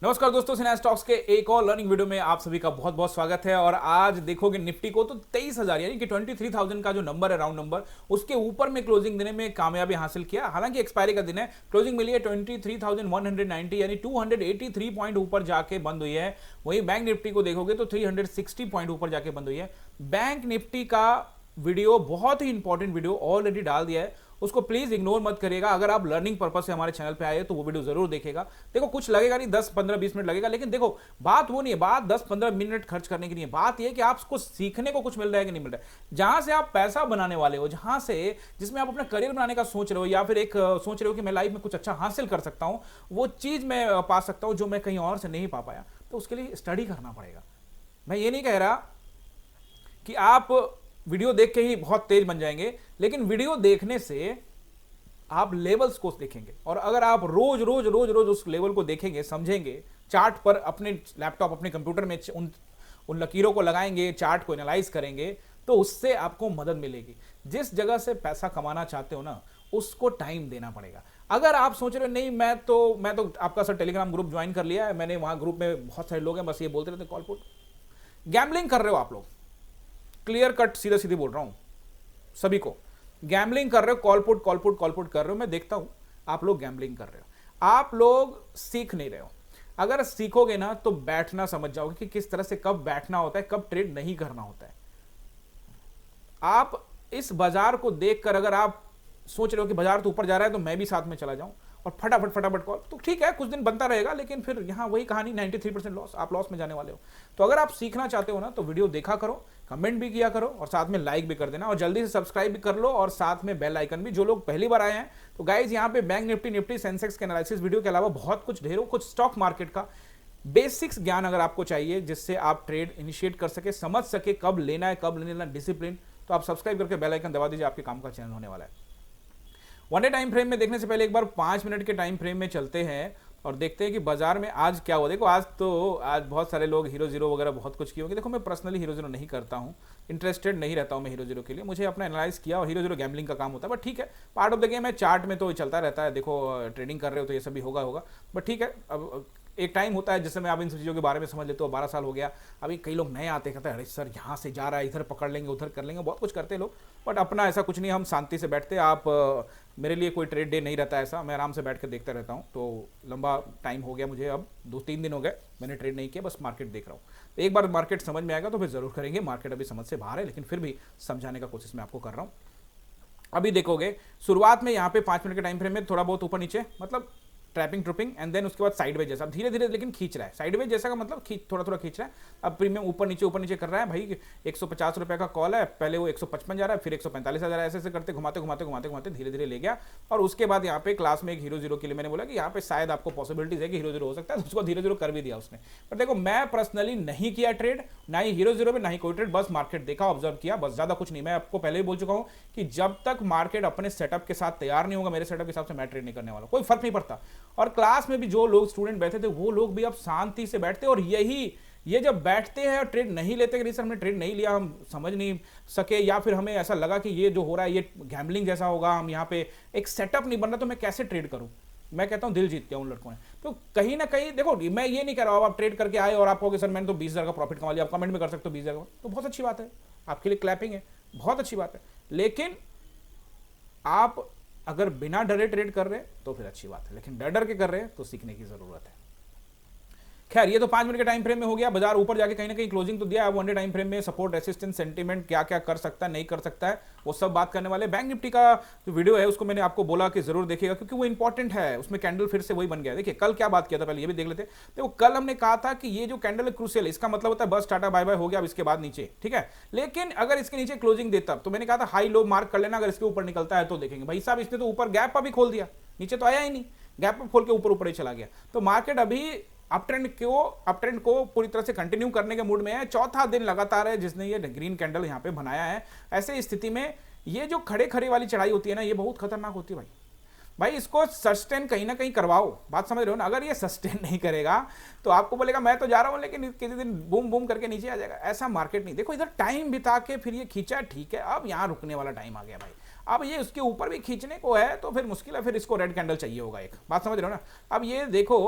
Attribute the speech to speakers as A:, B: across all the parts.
A: नमस्कार दोस्तों, सिन्हा स्टॉक्स के एक और लर्निंग वीडियो में आप सभी का बहुत बहुत स्वागत है। और आज देखोगे निफ्टी को तो 23,000 यानी कि 23,000 का जो नंबर है, राउंड नंबर, उसके ऊपर में क्लोजिंग देने में कामयाबी हासिल किया। हालांकि एक्सपायरी का दिन है, क्लोजिंग मिली है 23,190 यानी 283 पॉइंट ऊपर जाके बंद हुई है। वहीं बैंक निफ्टी को देखोगे तो 360 पॉइंट ऊपर जाके बंद हुई है। बैंक निफ्टी का वीडियो बहुत ही इंपॉर्टेंट वीडियो ऑलरेडी डाल दिया है, उसको प्लीज इग्नोर मत करिएगा। अगर आप लर्निंग पर्पस से हमारे चैनल पे आए तो वो वीडियो जरूर देखिएगा। देखो कुछ लगेगा नहीं, 10 15 20 मिनट लगेगा, लेकिन देखो बात वो नहीं है, बात 10 15 मिनट खर्च करने की नहीं है। बात ये कि आपको सीखने को कुछ मिल रहा है कि नहीं मिल रहा है। जहां से आप पैसा बनाने वाले हो, जहां से जिसमें आप अपना करियर बनाने का सोच रहे हो, या फिर एक सोच रहे हो कि मैं लाइफ में कुछ अच्छा हासिल कर सकता हूं, वो चीज मैं पा सकता हूं जो मैं कहीं और से नहीं पा पाया, तो उसके लिए स्टडी करना पड़ेगा। मैं ये नहीं कह रहा कि आप वीडियो देख के ही बहुत तेज बन जाएंगे, लेकिन वीडियो देखने से आप लेवल्स को देखेंगे, और अगर आप रोज रोज रोज रोज उस लेवल को देखेंगे, समझेंगे, चार्ट पर अपने लैपटॉप अपने कंप्यूटर में उन लकीरों को लगाएंगे, चार्ट को एनालाइज करेंगे, तो उससे आपको मदद मिलेगी। जिस जगह से पैसा कमाना चाहते हो ना, उसको टाइम देना पड़ेगा। अगर आप सोच रहे हो नहीं मैं तो आपका सर टेलीग्राम ग्रुप ज्वाइन कर लिया है, मैंने वहां ग्रुप में बहुत सारे लोग हैं, बस ये बोलते रहते कॉल पुट, गैम्बलिंग कर रहे हो आप लोग। क्लियर कट सीधा सीधी बोल रहा हूं सभी को, गैम्बलिंग कर रहे हो, कॉल पुट कर रहे हो। मैं देखता हूं आप लोग गैम्बलिंग कर रहे हो, आप लोग सीख नहीं रहे हो। अगर सीखोगे ना तो बैठना समझ जाओगे कि किस तरह से कब बैठना होता है, कब ट्रेड नहीं करना होता है। आप इस बाजार को देखकर अगर आप सोच रहे हो कि बाजार तो ऊपर जा रहा है तो मैं भी साथ में चला जाऊं और फटाफट फटाफट कॉल, तो ठीक है, कुछ दिन बनता रहेगा, लेकिन फिर यहां वही कहानी 93% लॉस, आप लॉस में जाने वाले हो। तो अगर आप सीखना चाहते हो ना तो वीडियो देखा करो, कमेंट भी किया करो, और साथ में लाइक भी कर देना, और जल्दी से सब्सक्राइब भी कर लो, और साथ में बेल आइकन भी। जो लोग पहली बार आए हैं तो गाइज यहाँ पे बैंक निफ्टी सेंसेक्स के एनालिसिस वीडियो के अलावा बहुत कुछ, ढेरों कुछ स्टॉक मार्केट का बेसिक्स ज्ञान अगर आपको चाहिए, जिससे आप ट्रेड इनिशिएट कर सके, समझ सके कब लेना है कब नहीं लेना, डिसिप्लिन, तो आप सब्सक्राइब करके बेल आइकन दबा दीजिए, आपके काम का चैनल होने वाला है। वन डे टाइम फ्रेम में देखने से पहले एक बार 5 मिनट के टाइम फ्रेम में चलते हैं और देखते हैं कि बाजार में आज क्या हुआ। देखो आज बहुत सारे लोग हीरो जीरो वगैरह बहुत कुछ किए होंगे। देखो मैं पर्सनली हीरो जीरो नहीं करता हूँ, इंटरेस्टेड नहीं रहता हूँ मैं हीरो जीरो के लिए, मुझे अपना एनालाइज किया, और हीरो जीरो गैम्बलिंग का काम होता है, बट ठीक है, पार्ट ऑफ द गेम है। चार्ट में तो चलता रहता है, देखो ट्रेडिंग कर रहे हो तो ये सभी होगा, बट ठीक है। अब एक टाइम होता है जिससे मैं आप इन चीज़ों के बारे में समझ लेते हो। 12 साल हो गया। अभी कई लोग नए आते कहते हैं अरे सर यहाँ से जा रहा है, इधर पकड़ लेंगे उधर कर लेंगे, बहुत कुछ करते हैं लोग, बट अपना ऐसा कुछ नहीं, हम शांति से बैठते। आप मेरे लिए कोई ट्रेड डे नहीं रहता ऐसा, मैं आराम से बैठ कर देखता रहता हूँ। तो लंबा टाइम हो गया मुझे, अब 2-3 दिन हो गए मैंने ट्रेड नहीं किया, बस मार्केट देख रहा हूँ। एक बार मार्केट समझ में आएगा तो फिर जरूर करेंगे। मार्केट अभी समझ से बाहर है, लेकिन फिर भी समझाने का कोशिश मैं आपको कर रहा हूँ। अभी देखोगे शुरुआत में यहाँ पे 5 मिनट के टाइम फ्रेम में थोड़ा बहुत ऊपर नीचे, मतलब ट्रैपिंग ट्रुपिंग, एंड देन उसके बाद साइडवेज जैसा, धीरे धीरे लेकिन खींच रहा है। साइडवेज जैसा का मतलब थोड़ा थोड़ा खींच रहा है। अब प्रीमियम ऊपर नीचे कर रहा है भाई। 150 रुपए का कॉल है, पहले वो 155 जा रहा है, फिर 145 जा रहा है, ऐसे करते घुमाते धीरे धीरे ले गया। और उसके बाद यहाँ पे क्लास में एक हीरो जीरो के लिए मैंने बोला कि यहाँ पे शायद आपको पॉसिबिलिटीज है कि हीरो जीरो हो सकता है, तो उसको धीरे धीरे कर भी दिया उसने। पर देखो मैं पर्सनली नहीं किया ट्रेड, ना ही हीरो जीरो में ना ही कोई ट्रेड, बस मार्केट देखा, ऑब्जर्व किया, बस ज्यादा कुछ नहीं। मैं आपको पहले ही बोल चुका हूँ कि जब तक मार्केट अपने सेटअप के साथ तैयार नहीं होगा, मेरे सेटअप के हिसाब से मैं ट्रेड नहीं करने वाला, कोई फर्क नहीं पड़ता। और क्लास में भी जो लोग स्टूडेंट बैठे थे वो लोग भी अब शांति से बैठते, और ये जब बैठते हैं और ट्रेड नहीं लेते कि सर हमने ट्रेड नहीं लिया, हम समझ नहीं सके, या फिर हमें ऐसा लगा कि ये जो हो रहा है ये गैम्बलिंग जैसा होगा, हम यहाँ पे एक सेटअप नहीं बन रहा तो मैं कैसे ट्रेड करूं। मैं कहता हूं दिल जीत गया उन लड़कों ने। तो कहीं ना कहीं देखो, मैं ये नहीं कह रहा हूं आप ट्रेड करके आए और आप कहोगे सर मैंने तो 20,000 का प्रॉफिट कमा लिया, आप कमेंट में कर सकते हो 20,000 का, तो बहुत अच्छी बात है, आपके लिए क्लैपिंग है, बहुत अच्छी बात है। लेकिन आप अगर बिना डरे ट्रेड कर रहे हैं तो फिर अच्छी बात है, लेकिन डर के कर रहे हैं तो सीखने की जरूरत है। खैर ये तो 5 मिनट के टाइम फ्रेम में हो गया। बाजार ऊपर जाके कहीं ना कहीं क्लोजिंग तो दिया है। वन डे टाइम फ्रेम में सपोर्ट रेसिस्टेंस सेंटीमेंट क्या क्या कर सकता है नहीं कर सकता है वो सब बात करने वाले। बैंक निफ्टी का जो वीडियो है उसको मैंने आपको बोला कि जरूर देखिएगा, क्योंकि वो इंपॉर्टेंट है, उसमें कैंडल फिर से वही बन गया। देखिए कल क्या बात किया था, पहले ये भी देख लेते। देखो कल हमने कहा था कि ये जो कैंडल है क्रूशियल, इसका मतलब होता है बस टाटा बाय बाय हो गया, अब इसके बाद नीचे, ठीक है। लेकिन अगर इसके नीचे क्लोजिंग देता तो मैंने कहा था हाई लो मार्क कर लेना, अगर इसके ऊपर निकलता है तो देखेंगे। भाई साहब इसने तो ऊपर गैप पर भी खोल दिया, नीचे तो आया ही नहीं, गैप पर खोल के ऊपर ही चला गया। तो मार्केट अभी अपट्रेंड को पूरी तरह से कंटिन्यू करने के मूड में है। चौथा दिन लगातार है जिसने ये ग्रीन कैंडल यहां पे बनाया है। ऐसे स्थिति में ये जो खड़े खड़े वाली चढ़ाई होती है ना, ये बहुत खतरनाक होती है भाई इसको सस्टेन कहीं ना कहीं करवाओ, बात समझ रहे हो ना। अगर ये सस्टेन नहीं करेगा तो आपको बोलेगा मैं तो जा रहा हूं, लेकिन किसी दिन बूम बूम करके नीचे आ जाएगा। ऐसा मार्केट नहीं। देखो इधर टाइम बिता के फिर ये खींचा, ठीक है, अब यहां रुकने वाला टाइम आ गया भाई। अब ये उसके ऊपर भी खींचने को है तो फिर मुश्किल है, फिर इसको रेड कैंडल चाहिए होगा एक, बात समझ रहे हो ना। अब ये देखो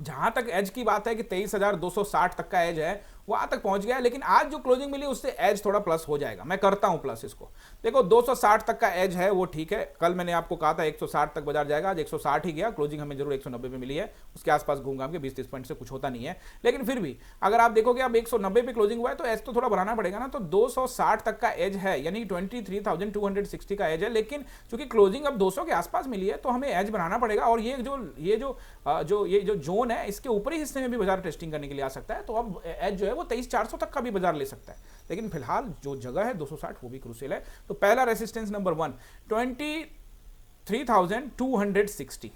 A: जहां तक एज की बात है कि 23,260 तक का एज है, वहां तक पहुंच गया है, लेकिन आज जो क्लोजिंग मिली उससे एज थोड़ा प्लस हो जाएगा। मैं करता हूं प्लस इसको। देखो 260 तक का एज है वो ठीक है। कल मैंने आपको कहा था 160 तक बाजार जाएगा, आज 160 ही गया। क्लोजिंग हमें जरूर 190 पे मिली है, उसके आसपास घूम घाम के 20-30 पॉइंट से कुछ होता नहीं है। लेकिन फिर भी अगर आप देखोगे अब 190 पे क्लोजिंग हुआ है तो एज तो थोड़ा बढ़ाना पड़ेगा ना। तो 260 तक का एज है, यानी 23,260 का एज है, लेकिन चूंकि क्लोजिंग अब 200 के आसपास मिली है तो हमें एज बढ़ाना पड़ेगा। और ये जो जोन है इसके ऊपरी हिस्से में भी बाजार टेस्टिंग करने के लिए आ सकता है। तो अब एज जो है वो 23,400 तक का भी बाजार ले सकता है, लेकिन फिलहाल जो जगह है 260 वो भी क्रूशियल है। तो पहला resistance number 1 23,260,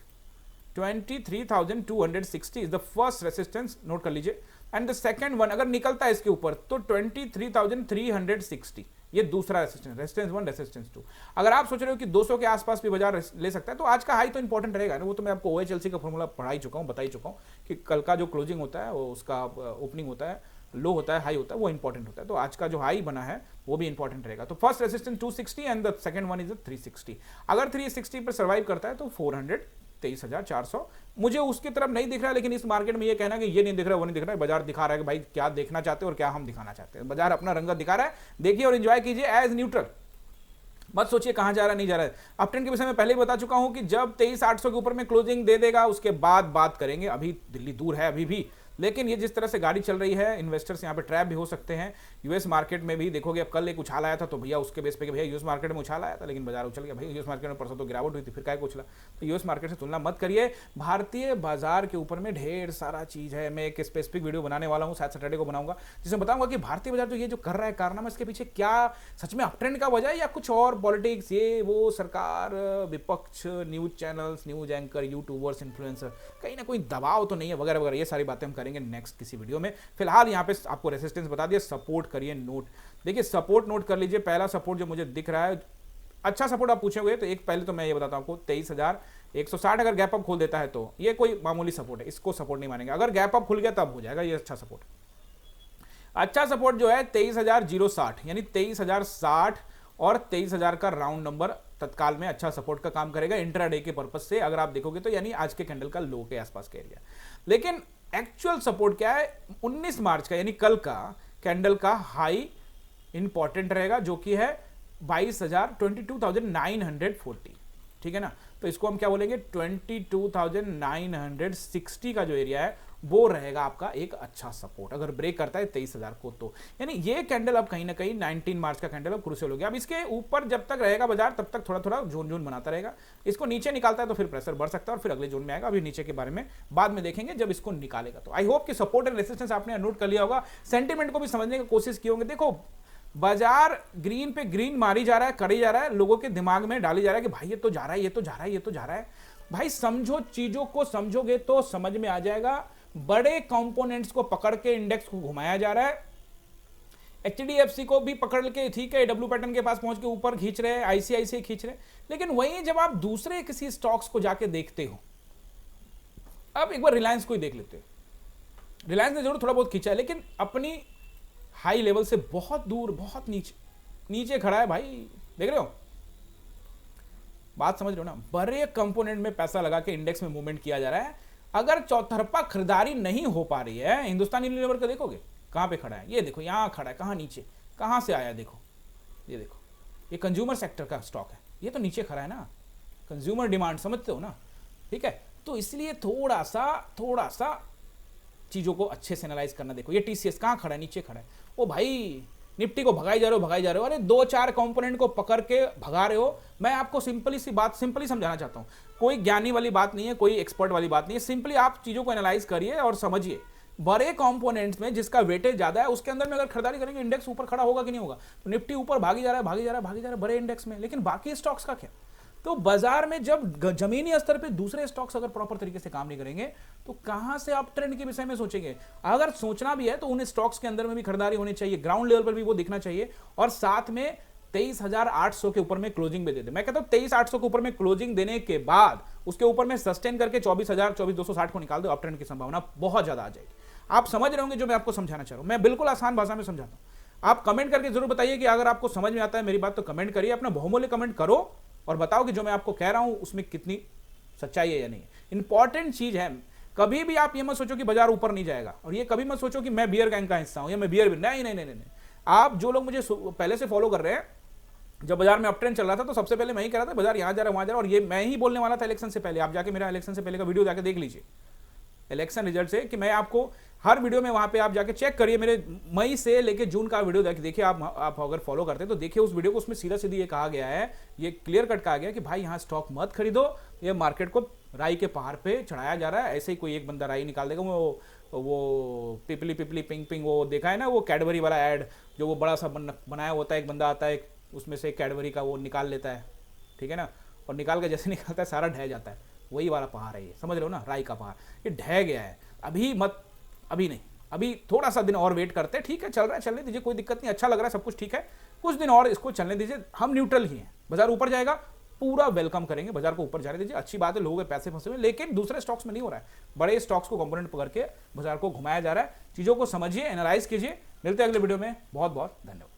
A: 23,260 is the first resistance, note कर लीजिए। एंड द सेकंड वन अगर निकलता है इसके ऊपर तो 23,360, ये दूसरा रेसिस्टेंस 1, रेसिस्टेंस 2। अगर आप सोच रहे हो कि 200 के आसपास भी बाजार ले सकता है तो आज का हाई तो इंपॉर्टेंट रहेगा ना। वो तो मैं आपको OHLC का फॉर्मूला पढ़ा ही चुका हूं, बता ही चुका हूं कि कल का जो क्लोजिंग होता है वो उसका ओपनिंग होता है, लो होता है, हाई होता है, वो इंपॉर्टेंट होता है। तो आज का जो हाई बना है वो भी इंपॉर्टेंट रहेगा। तो first resistance 260 and the second one is 360। अगर 360 पर सर्वाइव करता है तो 423,400 मुझे उसकी तरफ नहीं दिख रहा है। लेकिन इस मार्केट में ये कहना कि ये नहीं दिख रहा है वो नहीं दिख रहा है, बाजार दिखा रहा है कि भाई क्या देखना चाहते हो और क्या हम दिखाना चाहते हैं। बाजार अपना रंगत दिखा रहा है, देखिए और एंजॉय कीजिए एज न्यूट्रल। मत सोचिए कहां जा रहा है नहीं जा रहा है। अपट्रेंड के विषय में पहले ही बता चुका हूं कि जब 23,800 के ऊपर में क्लोजिंग दे देगा उसके बाद बात करेंगे। अभी दिल्ली दूर है अभी भी, लेकिन ये जिस तरह से गाड़ी चल रही है इन्वेस्टर्स यहाँ पे ट्रैप भी हो सकते हैं। यूएस मार्केट में भी देखोगे, अब कल एक उछाल आया था तो भैया उसके बेस पे कि भैया यूएस मार्केट में उछाल आया था लेकिन बाजार उछल गया। भाई यूएस मार्केट में परसों तो गिरावट हुई थी, फिर काय को उछला। तो यूएस मार्केट से तुलना मत करिए। भारतीय बाजार के ऊपर में ढेर सारा चीज है। मैं एक स्पेसिफिक वीडियो बनाने वाला हूँ, शायद सैटरडे को बनाऊंगा, जिसमें बताऊंगा कि भारतीय बाजार ये जो कर रहा है कारनामा, इसके पीछे क्या सच में अपट्रेंड का वजह है या कुछ और पॉलिटिक्स, ये वो सरकार, विपक्ष, news channels, news anchor, YouTubers, influencer, कहीं ना कोई दबाव तो नहीं है वगैरह वगैरह। ये सारी बातें हम करेंगे नेक्स्ट किसी वीडियो में। फिलहाल यहां पे आपको रेसिस्टेंस बता दिया, सपोर्ट करिए नोट। देखिए सपोर्ट नोट कर लीजिए। पहला सपोर्ट जो मुझे दिख रहा है, अच्छा सपोर्ट आप पूछोगे तो एक पहले तो मैं ये बताता हूं आपको 23,160 अगर गैप अप खोल देता है तो ये कोई मामूली सपोर्ट है, इसको सपोर्ट नहीं मानेंगे। अगर गैप अप खुल गया तब हो जाएगा ये अच्छा सपोर्ट। अच्छा सपोर्ट जो है 23,060, यानी 23,060 और 23,000 का राउंड नंबर तत्काल में अच्छा सपोर्ट का काम करेगा इंट्राडे के पर्पस से। अगर आप देखोगे तो यानी आज के कैंडल का लो के आसपास का एरिया। लेकिन एक्चुअल सपोर्ट क्या है 19 मार्च का, यानी कल का कैंडल का हाई इंपॉर्टेंट रहेगा, जो कि है 22,940। ठीक है ना। तो इसको हम क्या बोलेंगे 22,960 का जो एरिया है वो रहेगा आपका एक अच्छा सपोर्ट अगर ब्रेक करता है 23,000 को। तो यानी ये कैंडल अब कहीं ना कहीं 19 मार्च का कैंडल अब क्रूशियल हो गया। अब इसके ऊपर जब तक रहेगा बाजार तब तक थोड़ा थोड़ा जोन जोन बनाता रहेगा। इसको नीचे निकालता है तो फिर प्रेशर बढ़ सकता है और फिर अगले जोन में आएगा। अभी नीचे के बारे में बाद में देखेंगे जब इसको निकालेगा। तो आई होप कि सपोर्ट एंड रेजिस्टेंस आपने नोट कर लिया होगा, सेंटीमेंट को भी समझने की कोशिश की होंगे। देखो बाजार ग्रीन पे ग्रीन मारी जा रहा है, करी जा रहा है, लोगों के दिमाग में डाली जा रहा है कि भाई ये तो जा रहा है, ये तो जा रहा है, ये तो जा रहा है। भाई समझो, चीजों को समझोगे तो समझ में आ जाएगा। बड़े कंपोनेंट्स को पकड़ के इंडेक्स को घुमाया जा रहा है। HDFC को भी पकड़ के ठीक है डब्ल्यू पैटर्न के पास पहुंच के ऊपर खींच रहे हैं, ICICI खींच रहे हैं। लेकिन वहीं जब आप दूसरे किसी स्टॉक्स को जाके देखते हो, अब एक बार रिलायंस को ही देख लेते हो। रिलायंस ने जरूर थोड़ा बहुत खींचा है लेकिन अपनी हाई लेवल से बहुत दूर, बहुत नीचे खड़ा है भाई। देख रहे हो, बात समझ रहे हो ना। बड़े कंपोनेंट में पैसा लगा के इंडेक्स में मूवमेंट किया जा रहा है। अगर चौतरफा खरीदारी नहीं हो पा रही है, हिंदुस्तान यूनिलीवर का देखोगे कहां पे खड़ा है, ये देखो यहां खड़ा है, कहां नीचे, कहां से आया देखो, ये देखो, ये कंज्यूमर सेक्टर का स्टॉक है, ये तो नीचे खड़ा है ना। कंज्यूमर डिमांड समझते हो ना, ठीक है। तो इसलिए थोड़ा सा चीजों को अच्छे से एनालाइज करना। देखो ये TCS कहां खड़ा है, नीचे खड़ा है। ओ भाई निफ्टी को भगाई जा रहे हो, अरे 2-4 कंपोनेंट को पकड़ के भगा रहे हो। मैं आपको सिंपली समझाना चाहता हूं, कोई ज्ञानी वाली बात नहीं है, कोई एक्सपर्ट वाली बात नहीं है। सिंपली आप चीजों को एनालाइज करिए और समझिए। बड़े कंपोनेंट्स में जिसका वेटेज ज्यादा है उसके अंदर में अगर खरीदारी करेंगे इंडेक्स ऊपर खड़ा होगा कि नहीं होगा। तो निफ्टी ऊपर भागी जा रहा है बड़े इंडेक्स में, लेकिन बाकी स्टॉक्स का क्या। तो बाजार में जब जमीनी स्तर पे दूसरे स्टॉक्स अगर प्रॉपर तरीके से काम नहीं करेंगे तो कहां से आप ट्रेंड के विषय में सोचेंगे। अगर सोचना भी है तो उन स्टॉक्स के अंदर में भी खरीदारी होनी चाहिए, ग्राउंड लेवल पर भी वो दिखना चाहिए, और साथ में 23,800 के ऊपर में क्लोजिंग भी दे दे। मैं कहता हूं 23,800 के ऊपर में क्लोजिंग देने के बाद उसके ऊपर में सस्टेन करके 24,260 को निकाल दो, अप ट्रेंड की संभावना बहुत ज्यादा आ जाएगी। आप समझ रहे होंगे जो मैं आपको समझाना चाह रहा हूं। मैं बिल्कुल आसान भाषा में समझाता हूं। आप कमेंट करके जरूर बताइए कि अगर आपको समझ में आता है मेरी बात तो कमेंट करिए, अपना बहुमूल्य कमेंट करो और बताओ कि जो मैं आपको कह रहा हूं उसमें कितनी सच्चाई है या नहीं। इंपॉर्टेंट चीज है, कभी भी आप ये मत सोचो कि बाजार ऊपर नहीं जाएगा, और ये कभी मत सोचो कि मैं बियर गैंग का हिस्सा हूं या मैं बियर, नहीं नहीं नहीं नहीं। आप जो लोग मुझे पहले से फॉलो कर रहे हैं, जब बाजार में अप ट्रेंड चल रहा था तो सबसे पहले मैं ही कह रहा था बाजार यहां जा रहा है वहां जा रहा है, और ये मैं ही बोलने वाला था इलेक्शन से पहले। आप जाके मेरा इलेक्शन से पहले का वीडियो जाके देख लीजिए, इलेक्शन रिजल्ट से, कि मैं आपको हर वीडियो में वहां पे आप जाके चेक करिए, मेरे मई से लेके जून का वीडियो देखिए आप अगर फॉलो करते हैं तो देखिए उस वीडियो को, उसमें सीधा सीधी ये कहा गया है, ये क्लियर कट कहा गया कि भाई यहाँ स्टॉक मत खरीदो, ये मार्केट को राई के पहाड़ पे चढ़ाया जा रहा है। ऐसे ही कोई एक बंदा राई निकाल देगा, वो पिपली पिपली पिंग पिंग, वो देखा है ना वो कैडबरी वाला ऐड, जो वो बड़ा सा बनाया होता है, एक बंदा आता है उसमें से कैडबरी का वो निकाल लेता है, ठीक है ना, और निकाल के जैसे निकालता है सारा ढह जाता है, वही वाला पहाड़ है ये, समझ रहे हो ना, राई का पहाड़, ये ढह गया है। अभी नहीं, अभी थोड़ा सा दिन और वेट करते हैं, ठीक है, चल रहा है चलने दीजिए, कोई दिक्कत नहीं, अच्छा लग रहा है सब कुछ ठीक है, कुछ दिन और इसको चलने दीजिए, हम न्यूट्रल ही हैं। बाजार ऊपर जाएगा पूरा वेलकम करेंगे, बाजार को ऊपर जाने दीजिए, अच्छी बात है, लोगों के पैसे फंसे हुए, लेकिन दूसरे स्टॉक्स में नहीं हो रहा है, बड़े स्टॉक्स को कंपोनेंट पकड़ के बाजार को घुमाया जा रहा है। चीजों को समझिए, एनालाइज कीजिए। मिलते हैं अगले वीडियो में, बहुत बहुत धन्यवाद।